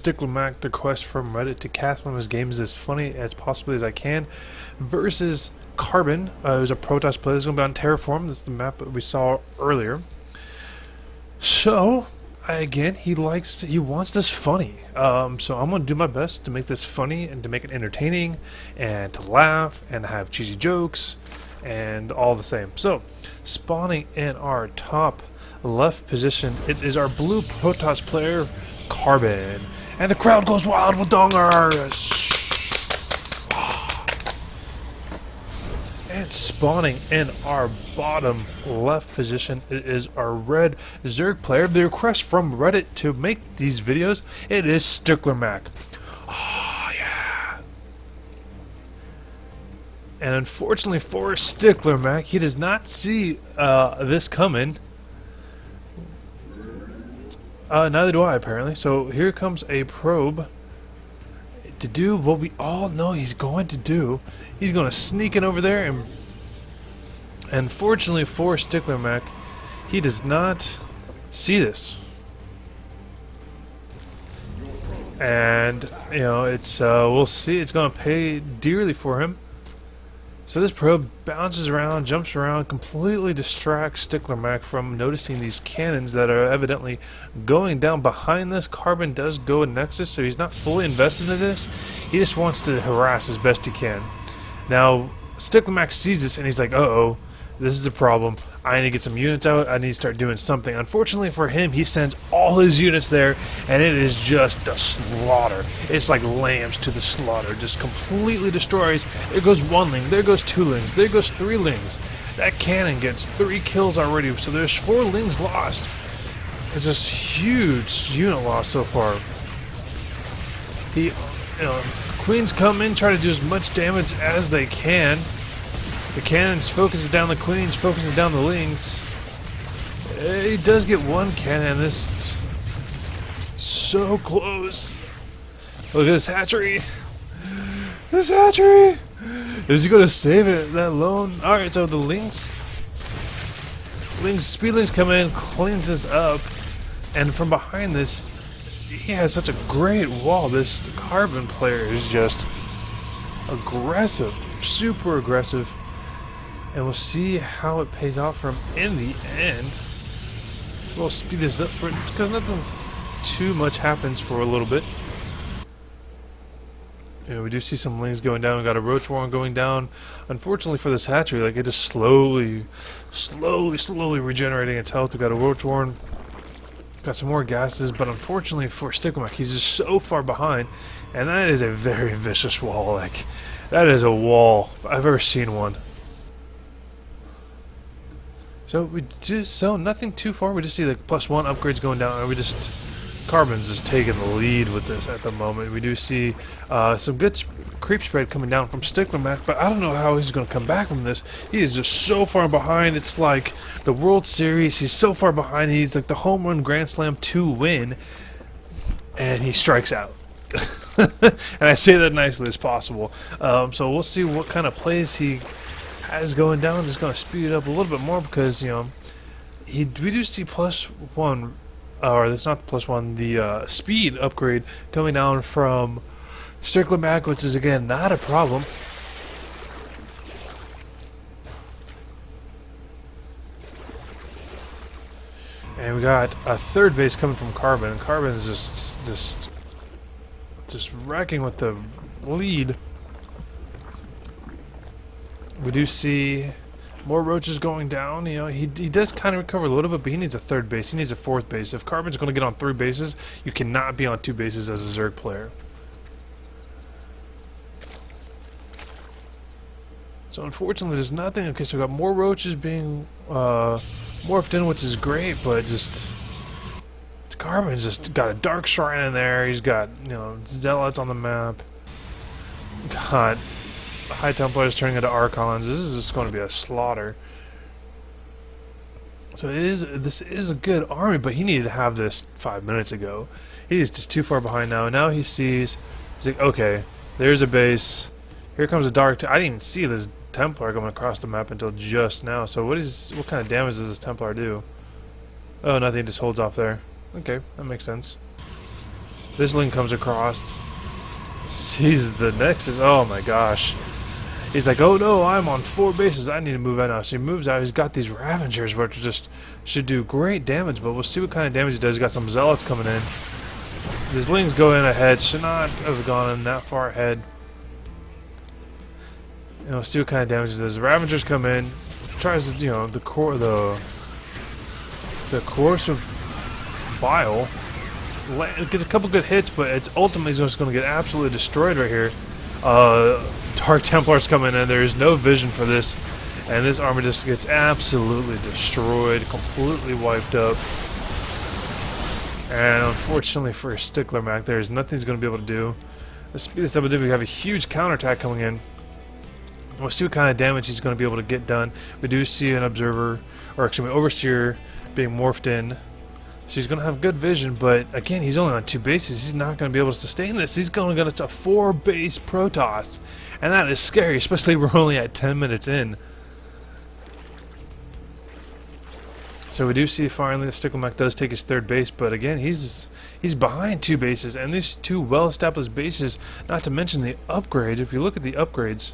SticklerMac the request from Reddit to cast one of his games as funny as possibly as I can versus Carbon, who's a Protoss player. This is going to be on Terraform. This is the map that we saw earlier. So, again, he wants this funny. So I'm going to do my best to make this funny and to make it entertaining and to laugh and have cheesy jokes and all the same. So, spawning in our top left position, it is our blue Protoss player, Carbon. And the crowd goes wild with dongers! And spawning in our bottom left position, it is our red Zerg player. The request from Reddit to make these videos, it is SticklerMac. Oh yeah. And unfortunately for SticklerMac, he does not see this coming. Neither do I, apparently. So here comes a probe to do what we all know he's going to do. He's going to sneak in over there, and unfortunately for SticklerMac, he does not see this. And, you know, it's we'll see. It's going to pay dearly for him. So this probe bounces around, jumps around, completely distracts SticklerMac from noticing these cannons that are evidently going down behind this. Carbon does go in Nexus, so he's not fully invested in this. He just wants to harass as best he can. Now, SticklerMac sees this and he's like, uh-oh, this is a problem. I need to get some units out. I need to start doing something. Unfortunately for him, he sends all his units there, and it is just a slaughter. It's like lambs to the slaughter. Just completely destroys. There goes one ling. There goes two lings. There goes three lings. That cannon gets 3 kills already, so there's 4 lings lost. It's this huge unit loss so far. Queens come in, try to do as much damage as they can. The cannons focuses down the queens, focuses down the lings. He does get one cannon. This so close. Look at this hatchery. This hatchery. Is he going to save it that lone? All right, so the speed lings come in, cleans this up, and from behind this, he has such a great wall. This Carbon player is just aggressive, super aggressive. And we'll see how it pays off for him in the end. We'll speed this up for it because nothing too much happens for a little bit. We do see some lings going down. We got a roach warren going down. Unfortunately for this hatchery, like it just slowly regenerating its health. We got a roach warren. Got some more gases, but unfortunately for SticklerMac, he's just so far behind, and that is a very vicious wall. Like that is a wall if I've ever seen one. So nothing too far. We just see the +1 upgrades going down, and we just Carbon's just taking the lead with this at the moment. We do see some good creep spread coming down from SticklerMac, but I don't know how he's going to come back from this. He is just so far behind. It's like the World Series. He's so far behind. He's like the home run Grand Slam 2 win, and he strikes out. And I say that nicely as possible. So we'll see what kind of plays he has going down. Just going to speed it up a little bit more because, you know, we do see +1, or that's not the +1, the speed upgrade coming down from SticklerMac, which is again not a problem. And we got a third base coming from Carbon. Carbon is just wrecking with the lead. We do see more roaches going down. You know, he does kind of recover a little bit, but he needs a third base. He needs a fourth base. If Carbon's going to get on 3 bases, you cannot be on 2 bases as a Zerg player. So unfortunately, there's nothing. Okay, so we got more roaches being morphed in, which is great, but just Carbon's just got a dark shrine in there. He's got, you know, zealots on the map. God. High Templars turning into Archons. This is just going to be a slaughter. So this is a good army, but he needed to have this 5 minutes ago. He is just too far behind now. Now he sees, he's like, okay, there's a base. Here comes a dark. I didn't even see this Templar going across the map until just now. So what kind of damage does this Templar do? Oh, nothing. Just holds off there. Okay, that makes sense. This link comes across, sees the Nexus. Oh my gosh. He's like, oh no, I'm on 4 bases. I need to move out now. So he moves out. He's got these Ravagers, which just should do great damage, but we'll see what kind of damage he does. He's got some Zealots coming in. His Lings go in ahead. Should not have gone in that far ahead. And we'll see what kind of damage he does. The Ravagers come in. Tries to, you know, the Corrosive Bile. Gets a couple good hits, but it's ultimately just going to get absolutely destroyed right here. Dark Templars come in, and there's no vision for this, and this army just gets absolutely destroyed, completely wiped up. And unfortunately for SticklerMac, there's nothing he's going to be able to do. Let's speed this up a bit. We have a huge counterattack coming in. We'll see what kind of damage he's going to be able to get done. We do see an Observer, or excuse me, Overseer being morphed in. So he's going to have good vision, but again, he's only on 2 bases. He's not going to be able to sustain this. He's going to get a 4-base Protoss. And that is scary, especially we're only at 10 minutes in. So we do see finally the SticklerMac does take his 3rd base, but again, he's behind 2 bases, and these 2 well-established bases, not to mention the upgrade. If you look at the upgrades,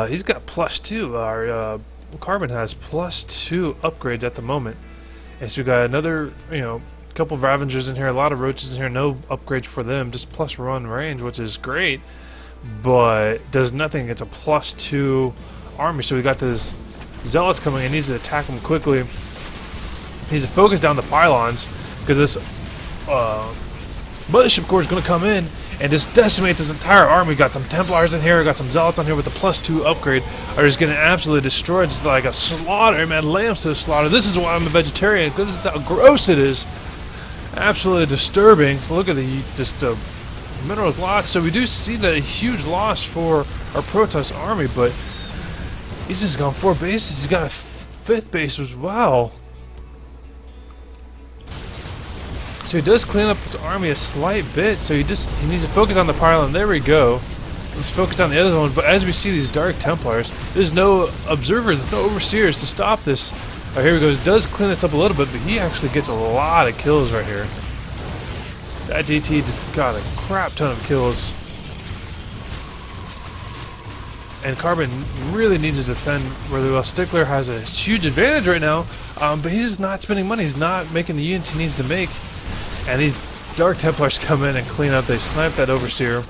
he's got +2. Our Carbon has +2 upgrades at the moment. And so we got another, you know, couple of Ravagers in here, a lot of Roaches in here, no upgrades for them, just +1 range, which is great, but does nothing. It's a +2 army. So we got this Zealots coming in, needs to attack them quickly. He needs to focus down the pylons, because this Mothership Core is going to come in and just decimate this entire army. Got some Templars in here, got some Zealots on here with the +2 upgrade, are just getting absolutely destroyed. Just like a slaughter, man, lambs to the slaughter. This is why I'm a vegetarian, because this is how gross it is. Absolutely disturbing. So look at the minerals lost. So we do see that a huge loss for our Protoss army, but he's just gone 4 bases. He's got a 5th base as well. So he does clean up his army a slight bit, so he needs to focus on the pylon. There we go. Let's focus on the other ones, but as we see these Dark Templars, there's no Observers, there's no Overseers to stop this. Oh, here he goes. Does clean this up a little bit, but he actually gets a lot of kills right here. That DT just got a crap ton of kills. And Carbon really needs to defend really well. Stickler has a huge advantage right now, but he's just not spending money. He's not making the units he needs to make. And these Dark Templars come in and clean up. They snipe that Overseer.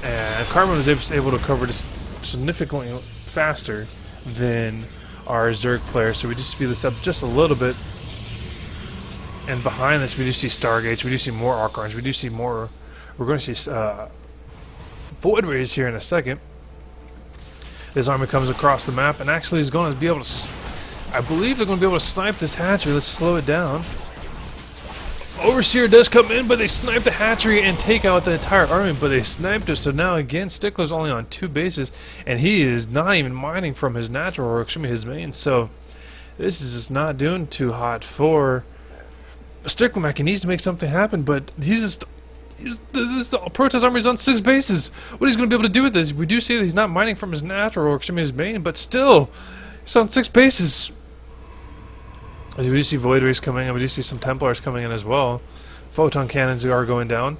And Carbon was able to cover this significantly faster than our Zerg player. So we just speed this up just a little bit. And behind this, we do see Stargates. We do see more Archons. We do see more. We're going to see Void Rays here in a second. This army comes across the map and actually is going to be able to. I believe they're going to be able to snipe this hatchery. Let's slow it down. Overseer does come in, but they snipe the hatchery and take out the entire army, but they sniped it. So now again, Stickler's only on 2 bases, and he is not even mining from his natural, or excuse me, his main. So this is just not doing too hot for SticklerMac. He needs to make something happen, but the Protoss army is on 6 bases. What he's going to be able to do with this? We do see that he's not mining from his natural, or excuse me, his main, but still, he's on 6 bases. We do see Void Rays coming in, we do see some Templars coming in as well. Photon cannons are going down.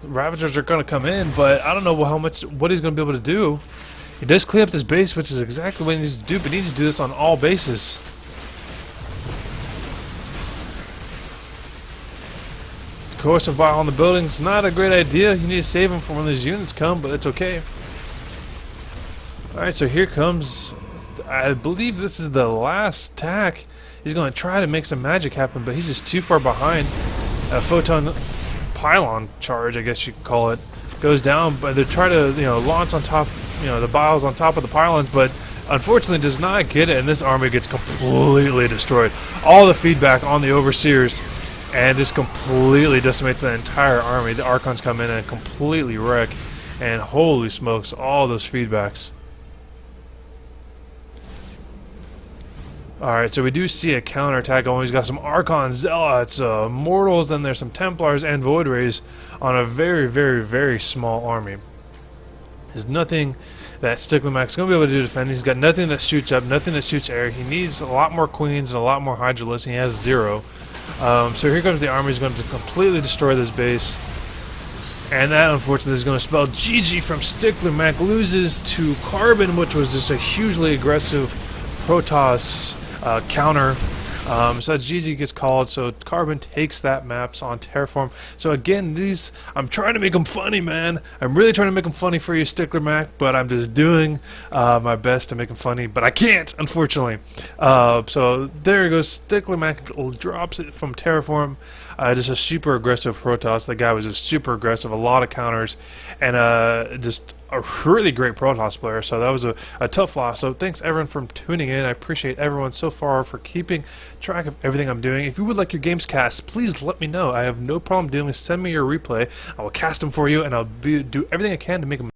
Ravagers are going to come in, but I don't know what he's going to be able to do. He does clean up this base, which is exactly what he needs to do, but he needs to do this on all bases. Corrosive Bile on the building's not a great idea. You need to save him for when these units come, but it's okay. Alright, so here comes, I believe this is the last attack. He's going to try to make some magic happen, but he's just too far behind. A Photon Pylon charge, I guess you could call it, goes down, but they try to, launch on top, the Biles on top of the pylons, but unfortunately does not get it, and this army gets completely destroyed. All the feedback on the Overseers, and this completely decimates the entire army. The Archons come in and completely wreck, and holy smokes, all those feedbacks. Alright, so we do see a counterattack going. He's got some Archons, Zealots, Mortals, then there's some Templars and Void Rays on a very, very, very small army. There's nothing that SticklerMac's going to be able to do to defend. He's got nothing that shoots up, nothing that shoots air. He needs a lot more Queens and a lot more Hydralisks. He has 0. So here comes the army, is going to completely destroy this base. And that, unfortunately, is going to spell GG from SticklerMac. Loses to Carbon, which was just a hugely aggressive Protoss counter. So GG gets called, so Carbon takes that maps on Terraform. So again, these, I'm trying to make them funny, man. I'm really trying to make them funny for you, SticklerMac, but I'm just doing my best to make them funny, but I can't, unfortunately. So there it goes. SticklerMac drops it from Terraform. Just a super aggressive Protoss. The guy was just super aggressive, a lot of counters, and just a really great Protoss player. So that was a tough loss. So thanks everyone for tuning in. I appreciate everyone so far for keeping track of everything I'm doing. If you would like your games cast, please let me know. I have no problem doing it. Send me your replay. I will cast them for you, and I'll do everything I can to make them